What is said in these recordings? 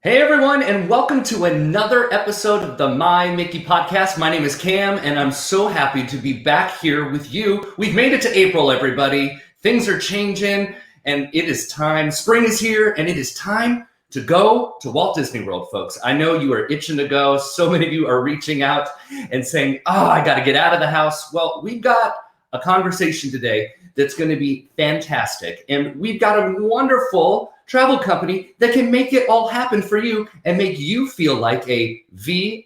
Hey everyone, and welcome to another episode of the My Mickey podcast. My name is Cam, and I'm so happy to be back here with you. We've made it to April, everybody. Things are changing, and it is time. Spring is here, and it is time to go to Walt Disney World, folks. I know you are itching to go. So many of you are reaching out and saying, I got to get out of the house. Well, we've got a conversation today that's going to be fantastic, and we've got a wonderful travel company that can make it all happen for you and make you feel like a VIP.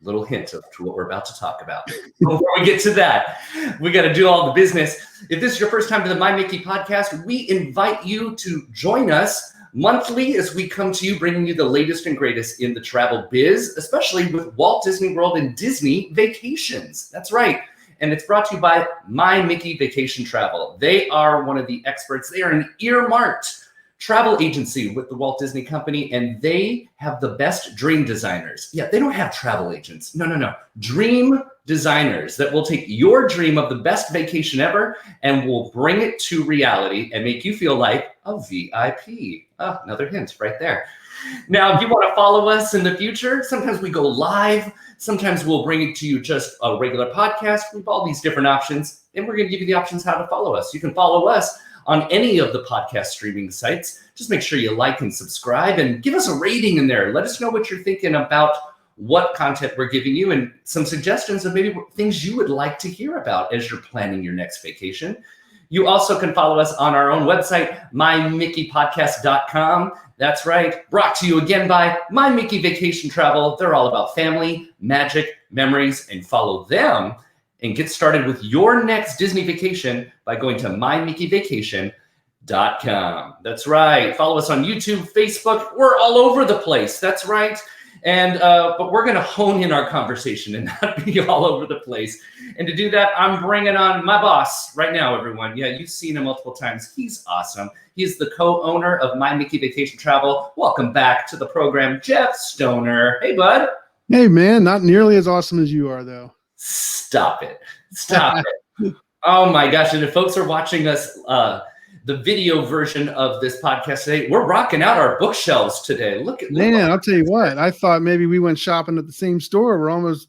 Little hint of what we're about to talk about. Before we get to that, we got to do all the business. If this is your first time to the My Mickey podcast, we invite you to join us monthly as we come to you, bringing you the latest and greatest in the travel biz, especially with Walt Disney World and Disney Vacations. That's right. And it's brought to you by My Mickey Vacation Travel. They are one of the experts. They are an earmarked travel agency with the Walt Disney Company, and they have the best dream designers. Yeah, they don't have travel agents. No. Dream designers that will take your dream of the best vacation ever and will bring it to reality and make you feel like a VIP. Oh, another hint right there. Now, if you want to follow us in the future, sometimes we go live. Sometimes we'll bring it to you just a regular podcast. We have all these different options, and we're going to give you the options how to follow us. You can follow us on any of the podcast streaming sites. Just make sure you like and subscribe and give us a rating in there. Let us know what you're thinking about what content we're giving you and some suggestions of maybe things you would like to hear about as you're planning your next vacation. You also can follow us on our own website, mymickeypodcast.com. That's right. Brought to you again by My Mickey Vacation Travel. They're all about family, magic, memories, and follow them and get started with your next Disney vacation by going to mymickeyvacation.com. That's right. Follow us on YouTube, Facebook. We're all over the place. That's right. And but we're going to hone in our conversation and not be all over the place. And to do that, I'm bringing on my boss right now, everyone. Yeah, you've seen him multiple times. He's awesome. He's the co-owner of My Mickey Vacation Travel. Welcome back to the program, Jeff Stoner. Hey, bud. Hey, man. Not nearly as awesome as you are, though. Stop it. Oh my gosh. And if folks are watching us, the video version of this podcast today, we're rocking out our bookshelves today. Look, I'll tell you what, I thought maybe we went shopping at the same store. We're almost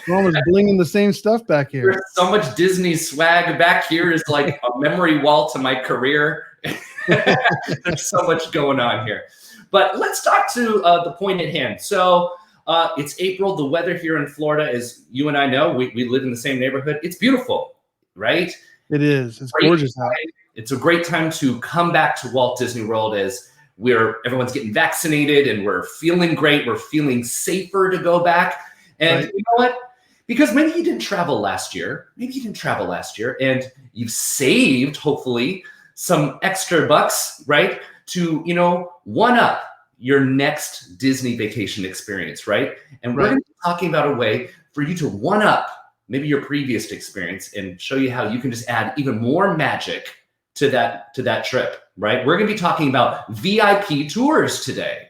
blinging the same stuff back here. There's so much Disney swag back here is like a memory wall to my career. There's so much going on here. But let's talk to the point at hand. So it's April. The weather here in Florida, as you and I know, we live in the same neighborhood. It's beautiful, right? It is. It's gorgeous out. It's a great time to come back to Walt Disney World as everyone's getting vaccinated and we're feeling great. We're feeling safer to go back. And You know what? Because maybe you didn't travel last year. And you've saved, hopefully, some extra bucks, right? To, one up your next Disney vacation experience, right? And we're going to be talking about a way for you to one up maybe your previous experience and show you how you can just add even more magic to that trip, right? We're going to be talking about VIP tours today.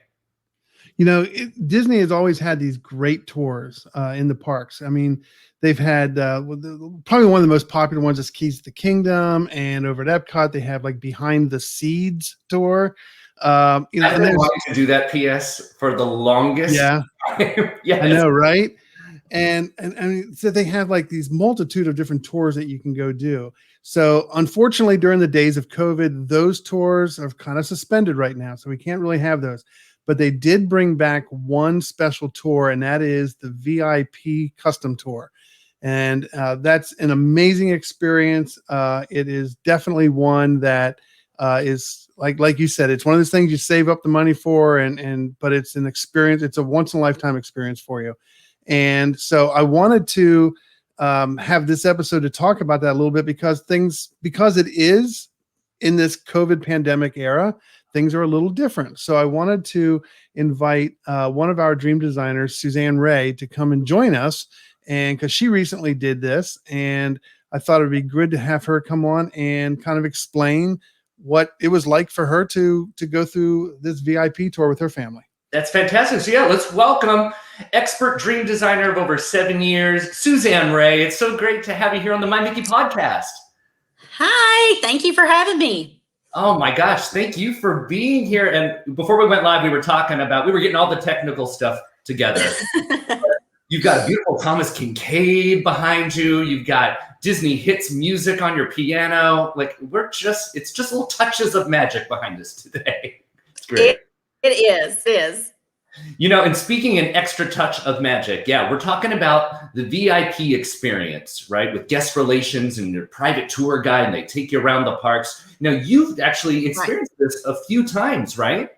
Disney has always had these great tours in the parks. I mean, they've had probably one of the most popular ones is Keys to the Kingdom, and over at Epcot they have like Behind the Seeds tour. I've been wanting to do that PS for the longest. Yeah, yes. I know, right? And so they have like these multitude of different tours that you can go do. So unfortunately, during the days of COVID, those tours are kind of suspended right now. So we can't really have those. But they did bring back one special tour, and that is the VIP custom tour. And that's an amazing experience. It is definitely one that is like you said, it's one of those things you save up the money for, but it's an experience. It's a once in a lifetime experience for you. And so I wanted to have this episode to talk about that a little bit because it is in this COVID pandemic era, things are a little different. So I wanted to invite one of our dream designers, Suzanne Ray, to come and join us. And because she recently did this, and I thought it'd be good to have her come on and kind of explain what it was like for her to go through this VIP tour with her family. That's fantastic. So yeah, let's welcome expert dream designer of over 7 years, Suzanne Ray. It's so great to have you here on the My Mickey podcast. Hi, thank you for having me. Oh my gosh, thank you for being here. And before we went live, we were getting all the technical stuff together. You've got a beautiful Thomas Kincaid behind you. You've got Disney hits music on your piano. Like it's just little touches of magic behind us today. It's great. It is. And speaking an extra touch of magic, yeah, we're talking about the VIP experience, right? With guest relations and your private tour guide, and they take you around the parks. You've actually experienced this a few times, right?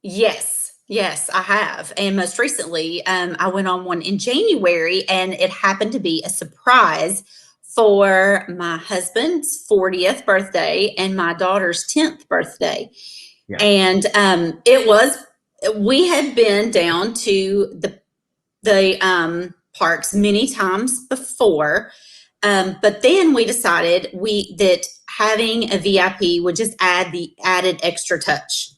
Yes, I have. And most recently, I went on one in January, and it happened to be a surprise for my husband's 40th birthday and my daughter's 10th birthday. Yeah. And we had been down to the parks many times before, but then we decided that having a VIP would just add the added extra touch.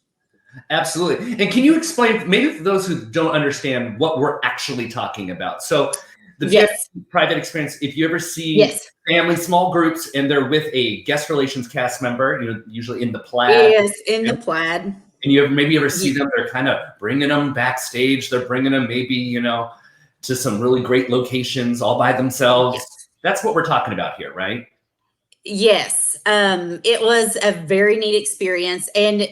Absolutely. And can you explain, maybe for those who don't understand, what we're actually talking about? So the VIP private experience, if you ever see family small groups and they're with a guest relations cast member, usually in the plaid. Yes, in the plaid. And you ever see them, they're kind of bringing them backstage. They're bringing them maybe, to some really great locations all by themselves. Yes. That's what we're talking about here, right? Yes. It was a very neat experience. And,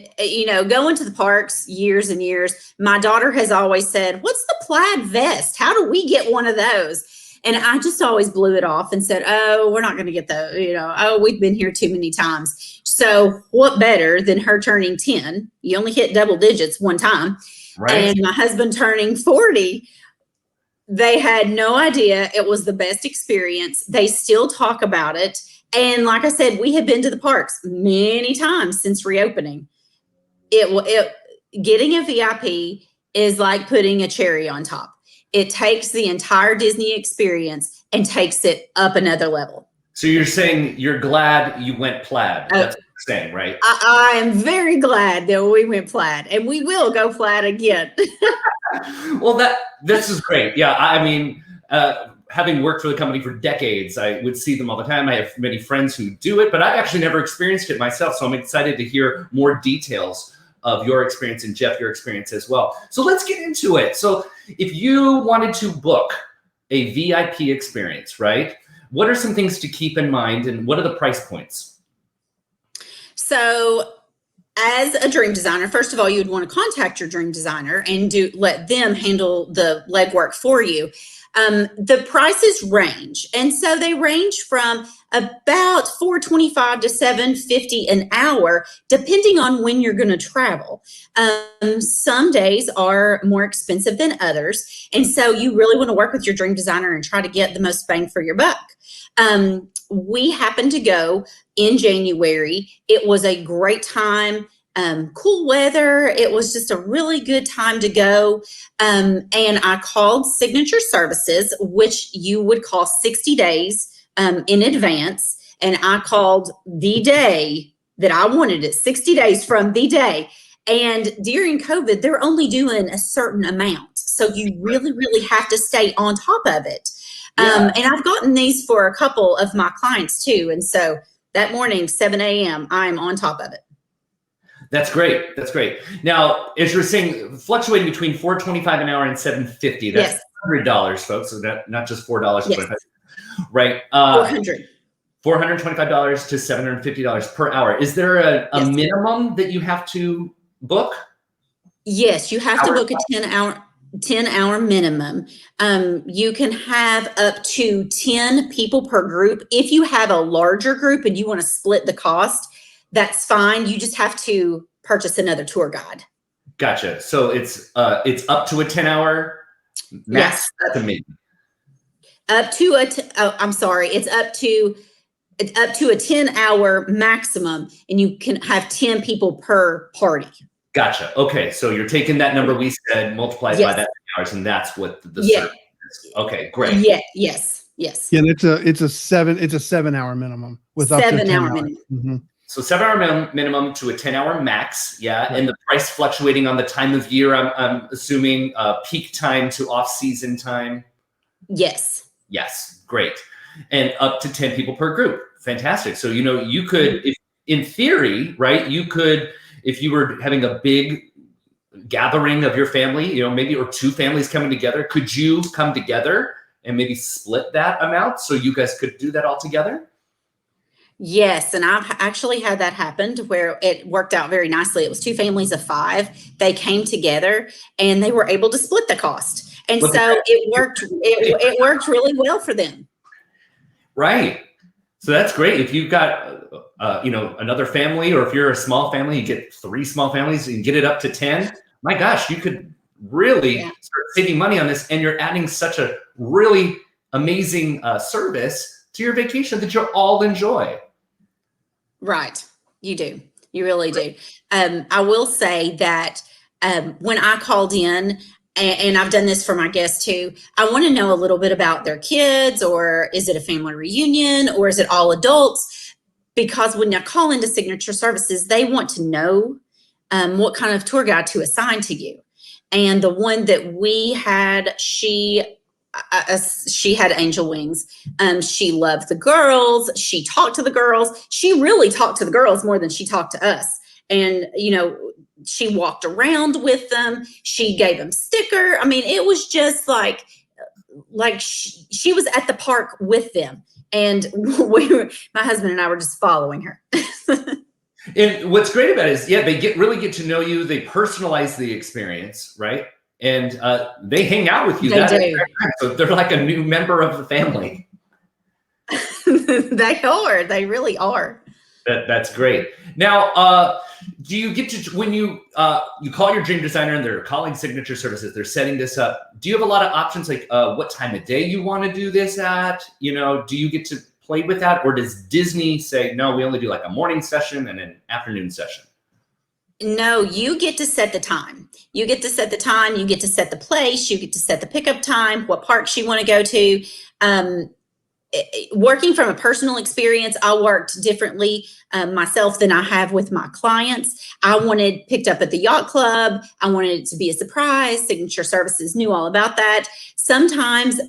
going to the parks years and years, my daughter has always said, "What's the plaid vest? How do we get one of those?" And I just always blew it off and said, "Oh, we're not going to get those. We've been here too many times." So what better than her turning 10? You only hit double digits one time. Right. And my husband turning 40. They had no idea. It was the best experience. They still talk about it. And like I said, we have been to the parks many times since reopening. Getting a VIP is like putting a cherry on top. It takes the entire Disney experience and takes it up another level. So you're saying you're glad you went plaid. That's what you're saying, right? I am very glad that we went plaid, and we will go plaid again. Well, this is great. Yeah, I mean, having worked for the company for decades, I would see them all the time. I have many friends who do it, but I've actually never experienced it myself. So I'm excited to hear more details of your experience, and Jeff, your experience as well. So let's get into it. So if you wanted to book a VIP experience, right? What are some things to keep in mind, and what are the price points? So as a dream designer, first of all, you'd want to contact your dream designer and let them handle the legwork for you. The prices range. And so they range from about $425 to $750 an hour, depending on when you're going to travel. Some days are more expensive than others. And so you really want to work with your dream designer and try to get the most bang for your buck. We happened to go in January. It was a great time. Cool weather. It was just a really good time to go. And I called Signature Services, which you would call 60 days in advance. And I called the day that I wanted it, 60 days from the day. And during COVID, they're only doing a certain amount. So you really, really have to stay on top of it. Yeah. And I've gotten these for a couple of my clients too. And so that morning, 7 a.m., I'm on top of it. That's great. That's great. Now, as you're saying, fluctuating between $425 an hour and $750. That's $100, folks. So not just $4. Yes. Right. $425 to $750 per hour. Is there a minimum that you have to book? Yes, you have to book a 10-hour minimum. You can have up to 10 people per group. If you have a larger group and you want to split the cost, that's fine. You just have to purchase another tour guide. Gotcha. So it's up to a 10-hour max. Yes. That's amazing. It's up to a 10-hour maximum, and you can have 10 people per party. Gotcha. Okay. So you're taking that number we said, multiplied by that hours, and that's what the service is. Okay, great. Yeah, yes. Yeah, and it's a 7-hour minimum with up to 7-hour minimum. Mm-hmm. So 7-hour minimum to a 10-hour max, right. And the price fluctuating on the time of year. I'm assuming peak time to off-season time. Yes. Yes, great, and up to 10 people per group. Fantastic. So you could, in theory, right, you could, if you were having a big gathering of your family, you know, maybe, or two families coming together, could you come together and maybe split that amount so you guys could do that all together? Yes, and I've actually had that happen to where it worked out very nicely. It was two families of five. They came together and they were able to split the cost. And Look at so that. it worked really well for them. Right. So that's great. If you've got, you know, another family, or if you're a small family, you get 3 small families and get it up to 10. My gosh, you could really start saving money on this, and you're adding such a really amazing service to your vacation that you'll all enjoy. Right. You do. You really do. I will say that when I called in, and I've done this for my guests too, I want to know a little bit about their kids, or is it a family reunion, or is it all adults? Because when I call into Signature Services, they want to know what kind of tour guide to assign to you. And the one that we had, she had angel wings. She loved the girls. She talked to the girls. She really talked to the girls more than she talked to us. And, you know, she walked around with them. She gave them sticker. I mean, it was just like she was at the park with them. And my husband and I were just following her. And what's great about it is, they really get to know you. They personalize the experience, right? And they hang out with you. They do. Time, so they're like a new member of the family. They are. They really are. That's great. Now, do you get to, when you call your dream designer and they're calling Signature Services, they're setting this up, do you have a lot of options, like what time of day you want to do this at? You know, do you get to play with that, or does Disney say, no, we only do like a morning session and an afternoon session? No, you get to set the time. You get to set the time. You get to set the place. You get to set the pickup time, what parks you want to go to. Working from a personal experience, I worked differently myself than I have with my clients. I wanted picked up at the yacht club. I wanted it to be a surprise. Signature Services knew all about that. Sometimes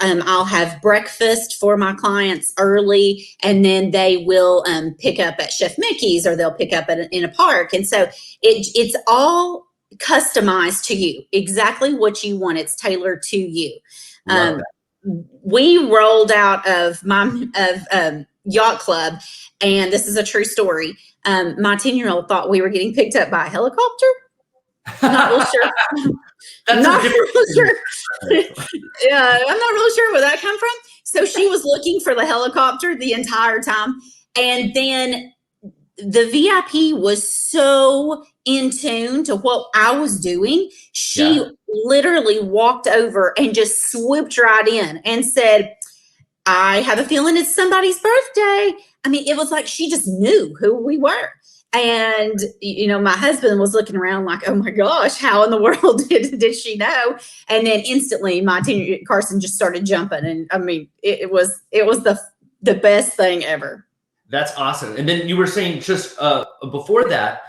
I'll have breakfast for my clients early, and then they will pick up at Chef Mickey's, or they'll pick up in a park. And so it's all customized to you, exactly what you want. It's tailored to you. We rolled out of yacht club, and this is a true story. My 10-year-old thought we were getting picked up by a helicopter. Not real sure. Not real sure. Yeah, I'm not really sure where that come from. So she was looking for the helicopter the entire time, and then the VIP was so in tune to what I was doing. She literally walked over and just swooped right in and said, I have a feeling it's somebody's birthday. I mean, it was like she just knew who we were. And, you know, my husband was looking around like, oh my gosh, how in the world did she know? And then instantly my Carson just started jumping. And I mean, it was the best thing ever. That's awesome. And then you were saying just before that,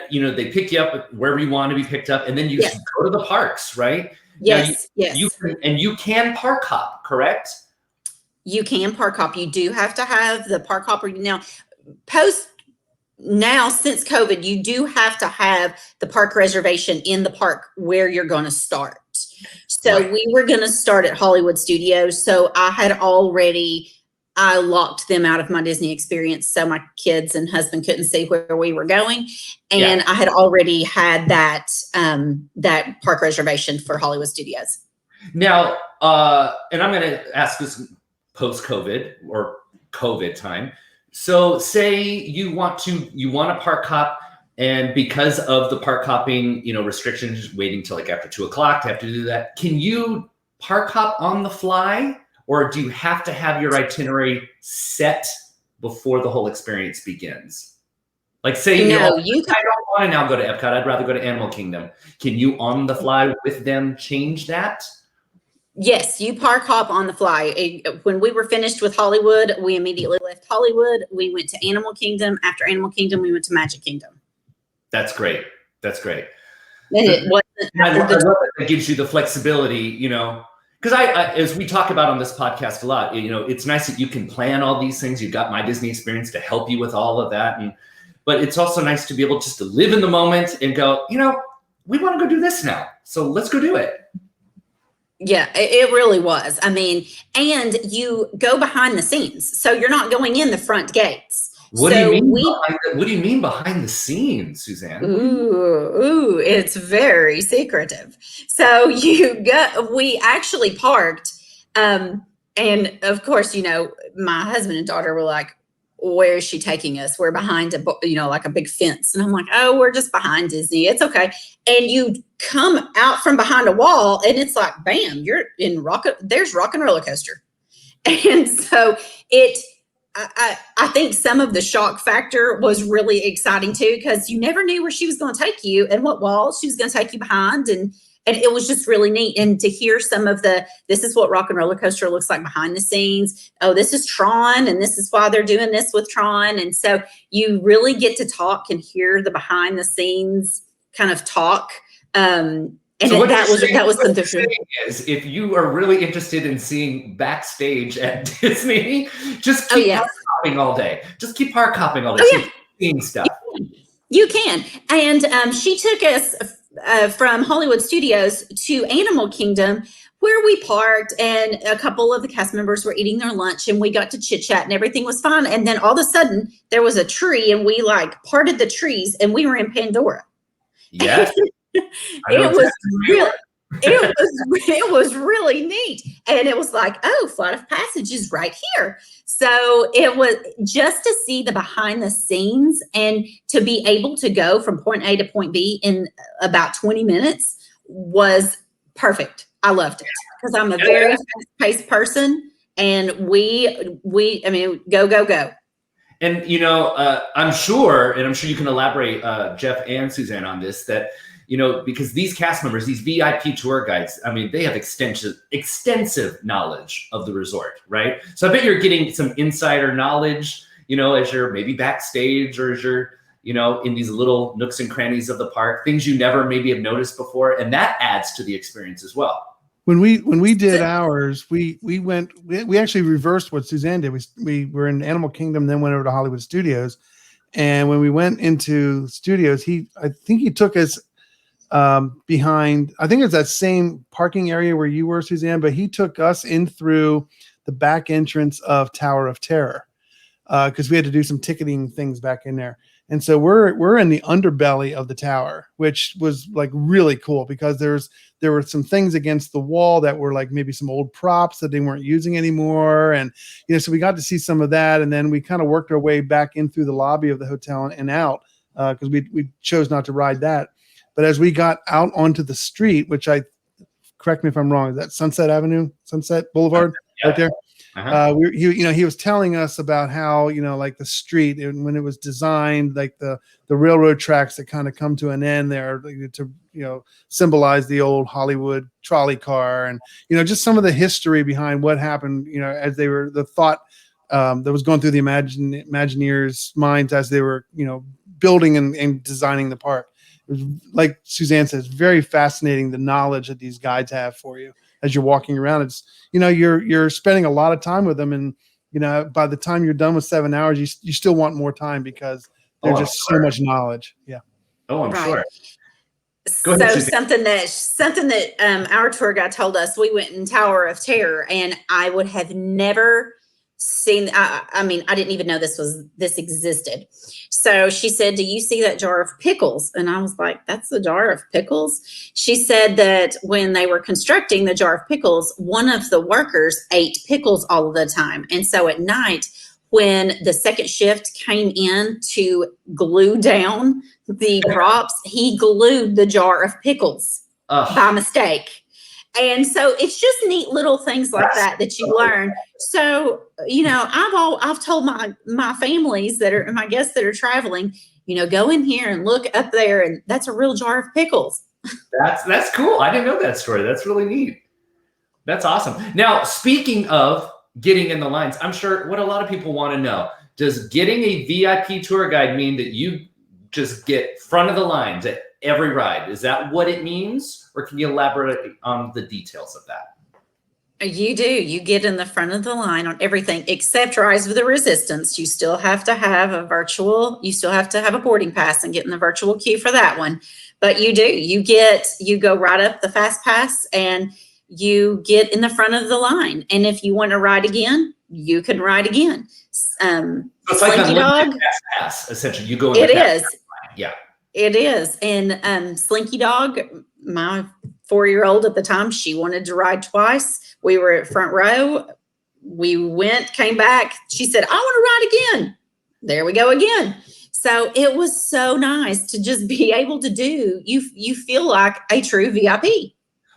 you know, they pick you up wherever you want to be picked up, and then you go to the parks, right? Yes, You can park hop, correct? You can park hop. You do have to have the park hopper. Now, since COVID, you do have to have the park reservation in the park where you're going to start. So we were going to start at Hollywood Studios. So I locked them out of my Disney experience, so my kids and husband couldn't see where we were going. And I had already had that park reservation for Hollywood Studios. Now, and I'm going to ask this post-COVID or COVID time. So say you want to park hop, and because of the park hopping, you know, restrictions, waiting till like after 2:00 to have to do that, can you park hop on the fly? Or do you have to have your itinerary set before the whole experience begins? Like say, I don't want to now go to Epcot. I'd rather go to Animal Kingdom. Can you on the fly with them change that? Yes, you park hop on the fly. When we were finished with Hollywood, we immediately left Hollywood. We went to Animal Kingdom. After Animal Kingdom, we went to Magic Kingdom. That's great. That's great. And it wasn't. I love that it gives you the flexibility, you know. because I, as we talk about on this podcast a lot, it's nice that you can plan all these things. You've got My Disney Experience to help you with all of that. But it's also nice to be able just to live in the moment and go, we want to go do this now. So let's go do it. Yeah, it really was. I mean, and you go behind the scenes. So you're not going in the front gates. What do you mean behind the scenes, Suzanne? Ooh, it's very secretive. So we actually parked, and of course, my husband and daughter were like, "Where is she taking us? We're behind like a big fence." And I'm like, "Oh, we're just behind Disney. It's okay." And you come out from behind a wall, and it's like, bam, you're in there's Rock and Roller Coaster, and so I think some of the shock factor was really exciting too, because you never knew where she was going to take you and what wall she was going to take you behind. And it was just really neat. And to hear some of this is what Rock and Roller Coaster looks like behind the scenes. Oh, this is Tron, and this is why they're doing this with Tron. And so you really get to talk and hear the behind the scenes kind of talk. And so that was something. Is if you are really interested in seeing backstage at Disney, just keep park hopping all day. Just keep park hopping all day. Seeing stuff. You can. And she took us from Hollywood Studios to Animal Kingdom, where we parked, and a couple of the cast members were eating their lunch, and we got to chit chat, and everything was fine. And then all of a sudden, there was a tree, and we parted the trees, and we were in Pandora. Yes. It was really neat. And it was like, oh, Flight of Passage is right here. So it was just to see the behind the scenes and to be able to go from point A to point B in about 20 minutes was perfect. I loved it because I'm a very fast-paced person, and I mean, go. And, I'm sure you can elaborate, Jeff and Suzanne, on this, that, because these cast members, these VIP tour guides, I mean, they have extensive knowledge of the resort, right? So I bet you're getting some insider knowledge, as you're maybe backstage or as you're, in these little nooks and crannies of the park, things you never maybe have noticed before. And that adds to the experience as well. When we did ours, we actually reversed what Suzanne did. We were in Animal Kingdom, then went over to Hollywood Studios. And when we went into studios, I think he took us behind, I think it's that same parking area where you were, Suzanne, but he took us in through the back entrance of Tower of Terror because we had to do some ticketing things back in there. And so we're in the underbelly of the tower, which was really cool because there were some things against the wall that were maybe some old props that they weren't using anymore. And, so we got to see some of that. And then we kind of worked our way back in through the lobby of the hotel and out because we chose not to ride that. But as we got out onto the street, which correct me if I'm wrong, is that Sunset Boulevard right there? Uh-huh. He was telling us about how, the street, and when it was designed, the railroad tracks that kind of come to an end there to, symbolize the old Hollywood trolley car and, just some of the history behind what happened, as they were the thought that was going through the Imagineers' minds as they were, building and designing the park. It was, like Suzanne says, very fascinating, the knowledge that these guides have for you as you're walking around. It's, you're spending a lot of time with them, and, by the time you're done with 7 hours, you still want more time because there's just so much knowledge. Yeah. Oh, I'm sure. Go ahead, something that our tour guide told us, we went in Tower of Terror, and I would have never seen, I mean, I didn't even know this existed. So she said, "Do you see that jar of pickles?" And I was like, "That's the jar of pickles?" She said that when they were constructing the jar of pickles, one of the workers ate pickles all of the time. And so at night, when the second shift came in to glue down the props, he glued the jar of pickles by mistake. And so it's just neat little things like that you learn. So, I've told my families my guests that are traveling, go in here and look up there, and that's a real jar of pickles. That's cool. I didn't know that story. That's really neat. That's awesome. Now, speaking of getting in the lines, I'm sure what a lot of people want to know, does getting a VIP tour guide mean that you just get front of the lines at every ride? Is that what it means? Or can you elaborate on the details of that? You do. You get in the front of the line on everything except Rise of the Resistance. You still have to have a boarding pass and get in the virtual queue for that one. But you do. You go right up the fast pass and you get in the front of the line. And if you want to ride again, you can ride again. So it's like Slinky Dog. fast pass, essentially. You go in It the fast is. pass line. Yeah. It is. And Slinky Dog, my 4-year-old at the time, she wanted to ride twice. We were at front row. We went, came back. She said, I want to ride again. There we go again. So it was so nice to just be able to do. You feel like a true VIP.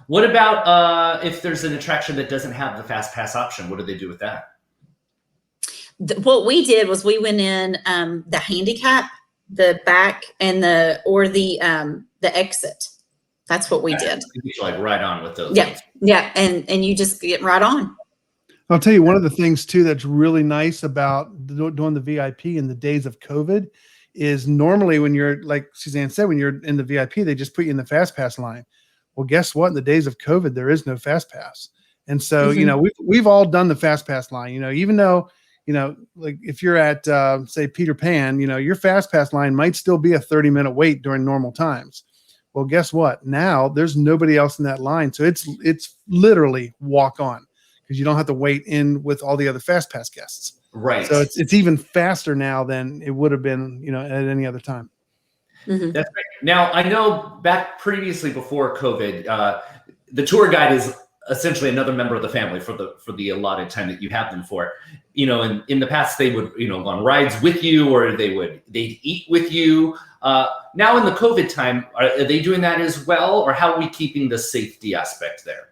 What about if there's an attraction that doesn't have the fast pass option? What do they do with that? What we did was we went in the handicap, the back, and the exit. That's what we did. Like right on with those. Yeah, yeah, and you just get right on. I'll tell you one of the things too that's really nice about doing the VIP in the days of COVID is normally when you're, like Suzanne said, when you're in the VIP, they just put you in the fast pass line. Well, guess what? In the days of COVID, there is no fast pass, and so we've all done the fast pass line. Even though like if you're at say Peter Pan, your fast pass line might still be a 30-minute wait during normal times. Well, guess what? Now there's nobody else in that line. So it's literally walk on because you don't have to wait in with all the other fast pass guests. Right. So it's even faster now than it would have been, at any other time. Mm-hmm. That's great. Now, I know back previously before COVID, the tour guide is essentially another member of the family for the allotted time that you have them for. In the past, they would, go on rides with you, or they'd eat with you. Now in the COVID time, are they doing that as well, or how are we keeping the safety aspect there?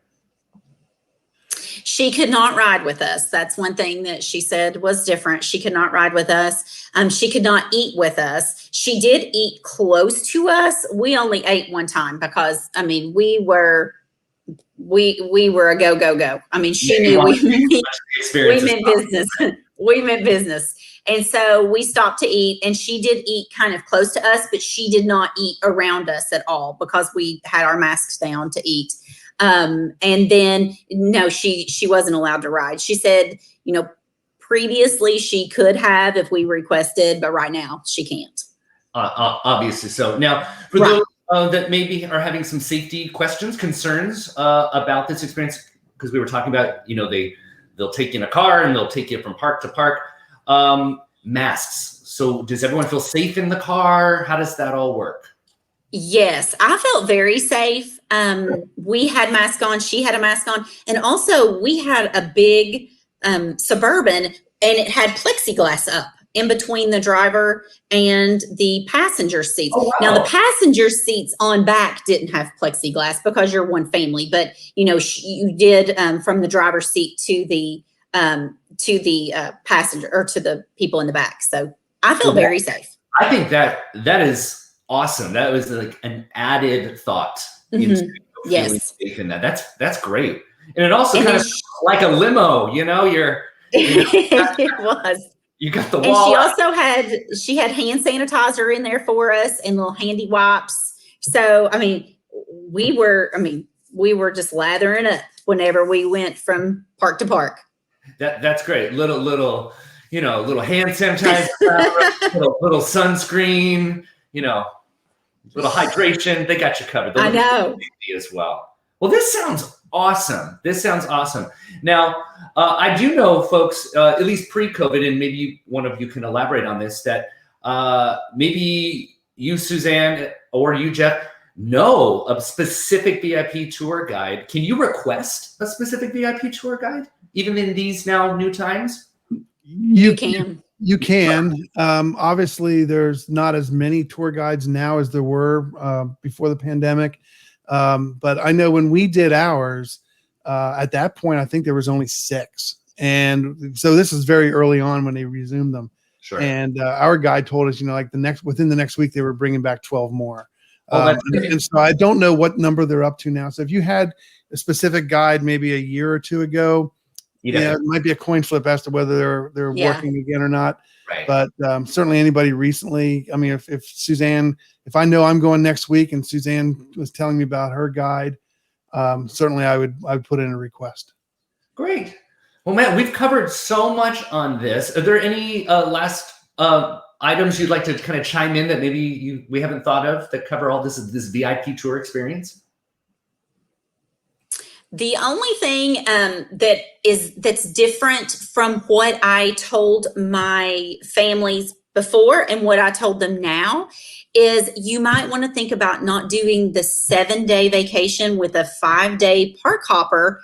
She could not ride with us. That's one thing that she said was different. She could not ride with us. She could not eat with us. She did eat close to us. We only ate one time because, we were a go. She knew we meant business. We meant business. And so we stopped to eat, and she did eat kind of close to us, but she did not eat around us at all because we had our masks down to eat. And then no, she wasn't allowed to ride. She said, previously she could have if we requested, but right now she can't. Obviously. So now for those that maybe are having some safety questions, concerns about this experience, because we were talking about, they'll take you in a car and they'll take you from park to park. Masks. So does everyone feel safe in the car? How does that all work? Yes, I felt very safe. We had masks on. She had a mask on. And also we had a big Suburban, and it had plexiglass up in between the driver and the passenger seats. Oh, wow. Now the passenger seats on back didn't have plexiglass because you're one family, but you did from the driver's seat to the passenger or to the people in the back. So I feel very safe. I think that is awesome. That was like an added thought. Mm-hmm. Yes. Safe in that. That's great. And it also kind of like a limo, it was. You got the wall. And she had hand sanitizer in there for us and little handy wipes. So, we were just lathering up whenever we went from park to park. That's great. Little hand sanitizer, little sunscreen, little hydration. They got you covered. I know. As well. Well, this sounds awesome. Now, I do know, folks, at least pre-COVID, and maybe one of you can elaborate on this, that maybe you, Suzanne, or you, Jeff, know a specific VIP tour guide. Can you request a specific VIP tour guide, even in these now new times? You can. You can. Obviously, there's not as many tour guides now as there were before the pandemic. But I know when we did ours, at that point, I think there was only 6. And so this is very early on when they resumed them. Sure. And our guide told us, within the next week, they were bringing back 12 more. And so I don't know what number they're up to now. So if you had a specific guide maybe a year or two ago, it might be a coin flip as to whether they're working again or not. Right. But certainly anybody recently, if Suzanne, if I know I'm going next week and Suzanne was telling me about her guide, certainly I would put in a request. Great. Well, Matt, we've covered so much on this. Are there any last items you'd like to kind of chime in that maybe we haven't thought of that cover all this VIP tour experience? The only thing that's different from what I told my families before and what I told them now is you might want to think about not doing the 7-day vacation with a 5-day park hopper.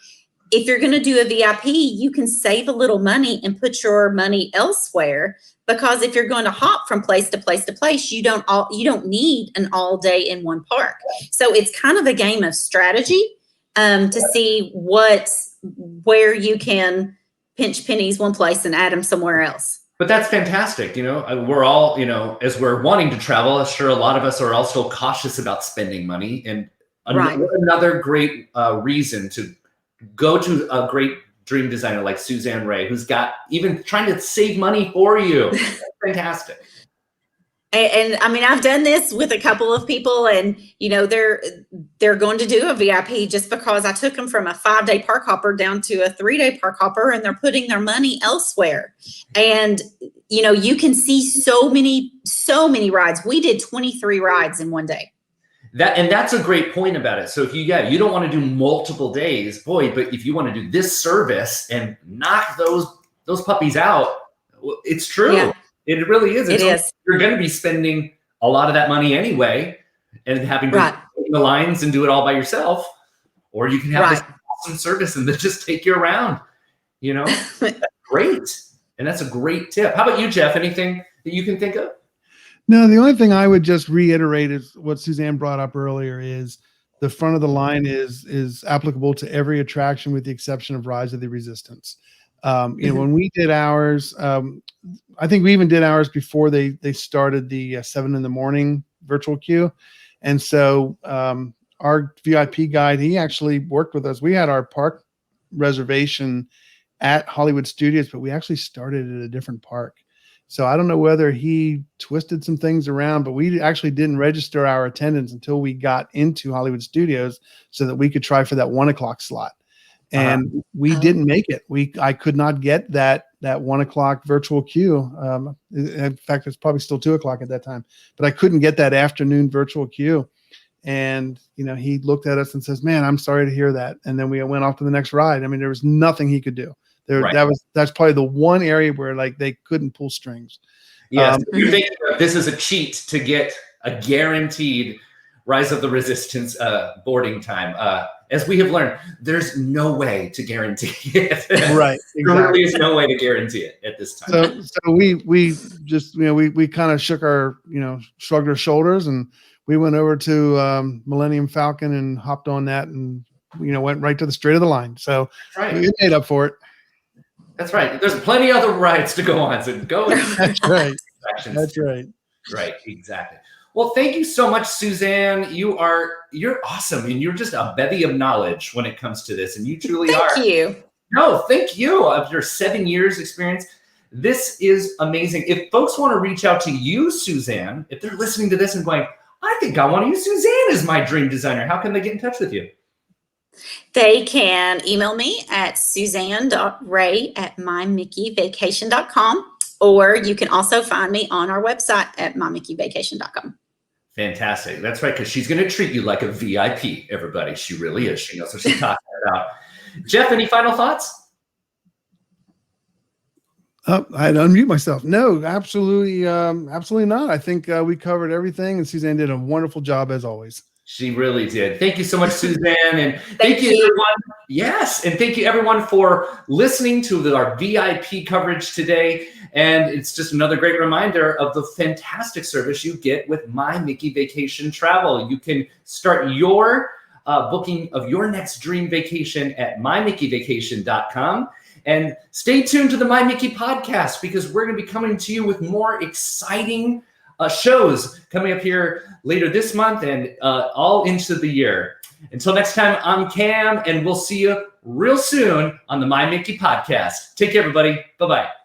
If you're going to do a VIP, you can save a little money and put your money elsewhere, because if you're going to hop from place to place to place, you don't need an all day in one park. So it's kind of a game of strategy to see where you can pinch pennies one place and add them somewhere else. But that's fantastic. We're all, as we're wanting to travel, I'm sure a lot of us are also cautious about spending money. And another great reason to go to a great dream designer like Suzanne Ray, who's got even trying to save money for you. That's fantastic. And I mean, I've done this with a couple of people, and they're going to do a VIP just because I took them from a 5-day park hopper down to a 3-day park hopper, and they're putting their money elsewhere. And you can see so many rides. We did 23 rides in one day. That's a great point about it. So if you don't want to do multiple days, but if you want to do this service and knock those puppies out, it's true. Yeah. It really is. It is. You're going to be spending a lot of that money anyway, and having to take the lines and do it all by yourself, or you can have this awesome service and then just take you around. That's great, and that's a great tip. How about you, Jeff? Anything that you can think of? No, the only thing I would just reiterate is what Suzanne brought up earlier is the front of the line is applicable to every attraction with the exception of Rise of the Resistance. When we did ours, I think we even did ours before they started the 7 a.m. virtual queue. And so our VIP guide, he actually worked with us. We had our park reservation at Hollywood Studios, but we actually started at a different park. So I don't know whether he twisted some things around, but we actually didn't register our attendance until we got into Hollywood Studios so that we could try for that 1:00 slot. And we didn't make it. I could not get that 1:00 virtual queue. In fact, it's probably still 2:00 at that time, but I couldn't get that afternoon virtual queue. And, he looked at us and says, "Man, I'm sorry to hear that." And then we went off to the next ride. I mean, there was nothing he could do. That's probably the one area where they couldn't pull strings. Yes. You're thinking this is a cheat to get a guaranteed Rise of the Resistance boarding time. As we have learned, there's no way to guarantee it. Right. Exactly. There really is no way to guarantee it at this time. So we just, we kind of shrugged our shoulders, and we went over to Millennium Falcon and hopped on that and, went right to the straight of the line. So we made up for it. That's right. There's plenty of other rides to go on. So go. That's right. That's right. Right. Exactly. Well, thank you so much, Suzanne. You're awesome, and you're just a bevy of knowledge when it comes to this, and you truly are. Thank you. No, thank you. Of your 7 years experience, this is amazing. If folks want to reach out to you, Suzanne, if they're listening to this and going, "I think I want to use Suzanne as my dream designer," how can they get in touch with you? They can email me at suzanne.ray@mymickeyvacation.com, or you can also find me on our website at mymickeyvacation.com. Fantastic. That's right, because she's going to treat you like a VIP, everybody. She really is. She knows what she's talking about. Jeff, any final thoughts? I had to unmute myself. No, absolutely not. I think we covered everything, and Suzanne did a wonderful job as always. She really did. Thank you so much, Suzanne. And thank you, everyone. Yes. And thank you, everyone, for listening to our VIP coverage today. And it's just another great reminder of the fantastic service you get with My Mickey Vacation Travel. You can start your booking of your next dream vacation at mymickeyvacation.com. And stay tuned to the My Mickey podcast, because we're going to be coming to you with more exciting shows coming up here later this month and all into the year. Until next time, I'm Cam, and we'll see you real soon on the My Mickey podcast. Take care, everybody. Bye-bye.